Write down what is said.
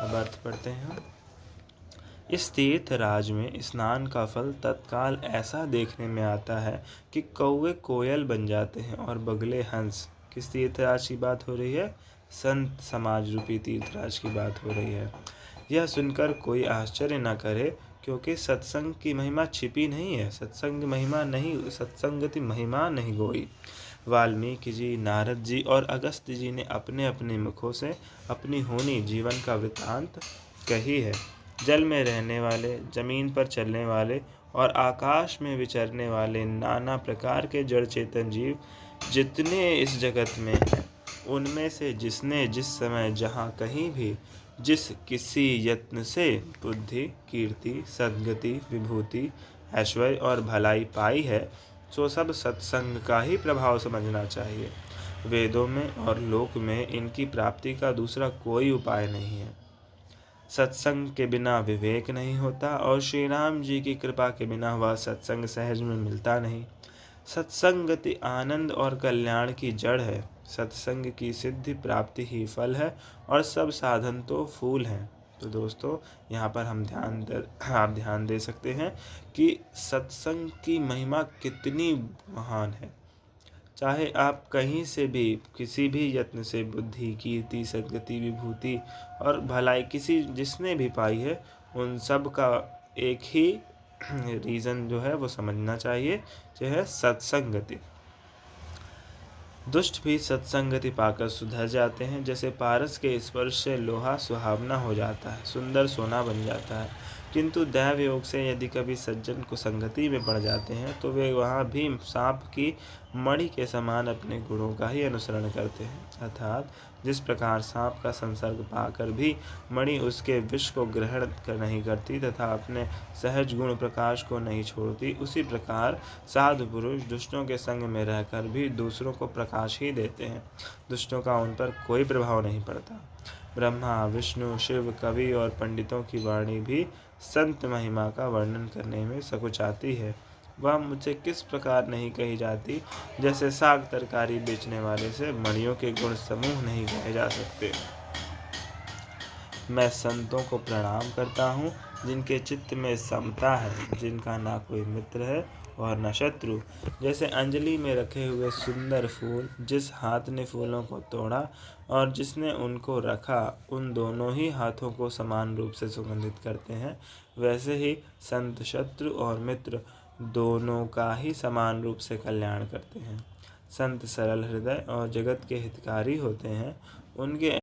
अब अर्थ पढ़ते हैं। इस तीर्थ राज में स्नान का फल तत्काल ऐसा देखने में आता है कि कौवे कोयल बन जाते हैं और बगले हंस। किस तीर्थराज की बात हो रही है? संत समाज रूपी तीर्थराज की बात हो रही है। यह सुनकर कोई आश्चर्य न करे, क्योंकि सत्संग की महिमा छिपी नहीं है। सत्संगति महिमा नहीं गोई। वाल्मीकि जी, नारद जी और अगस्त्य जी ने अपने अपने मुखों से अपनी होनी जीवन का वृत्तांत कही है। जल में रहने वाले, जमीन पर चलने वाले और आकाश में विचरने वाले नाना प्रकार के जड़ चेतन जीव जितने इस जगत में हैं, उनमें से जिसने जिस समय जहाँ कहीं भी जिस किसी यत्न से बुद्धि, कीर्ति, सद्गति, विभूति, ऐश्वर्य और भलाई पाई है, सो सब सत्संग का ही प्रभाव समझना चाहिए। वेदों में और लोक में इनकी प्राप्ति का दूसरा कोई उपाय नहीं है। सत्संग के बिना विवेक नहीं होता और श्री राम जी की कृपा के बिना वह सत्संग सहज में मिलता नहीं। सत्संगति आनंद और कल्याण की जड़ है। सत्संग की सिद्धि प्राप्ति ही फल है और सब साधन तो फूल हैं। तो दोस्तों, यहाँ पर आप ध्यान दे सकते हैं कि सत्संग की महिमा कितनी महान है। चाहे आप कहीं से भी किसी भी यत्न से बुद्धि, कीर्ति, सद्गति, विभूति और भलाई जिसने भी पाई है, उन सब का एक ही रीज़न जो है वो समझना चाहिए, जो है सत्संगति। दुष्ट भी सत्संगति पाकर सुधर जाते हैं। जैसे पारस के स्पर्श से लोहा सुहावना हो जाता है, सुंदर सोना बन जाता है, किंतु दैव योग से यदि कभी सज्जन को संगति में पड़ जाते हैं तो वे वहाँ भी सांप की मणि के समान अपने गुणों का ही अनुसरण करते हैं। अर्थात जिस प्रकार सांप का संसर्ग पाकर भी मणि उसके विष को ग्रहण नहीं करती तथा अपने सहज गुण प्रकाश को नहीं छोड़ती, उसी प्रकार साधु पुरुष दुष्टों के संग में रहकर भी दूसरों को प्रकाश ही देते हैं। दुष्टों का उन पर कोई प्रभाव नहीं पड़ता। ब्रह्मा, विष्णु, शिव, कवि और पंडितों की वाणी भी संत महिमा का वर्णन करने में सकुचाती है। वह मुझसे किस प्रकार नहीं कही जाती, जैसे साग तरकारी बेचने वाले से मणियों के गुण समूह नहीं कहे जा सकते। मैं संतों को प्रणाम करता हूँ, जिनके चित्त में समता है, जिनका ना कोई मित्र है और न शत्रु। जैसे अंजलि में रखे हुए सुंदर फूल, जिस हाथ ने फूलों को तोड़ा और जिसने उनको रखा, उन दोनों ही हाथों को समान रूप से सुगंधित करते हैं, वैसे ही संत शत्रु और मित्र दोनों का ही समान रूप से कल्याण करते हैं। संत सरल हृदय और जगत के हितकारी होते हैं। उनके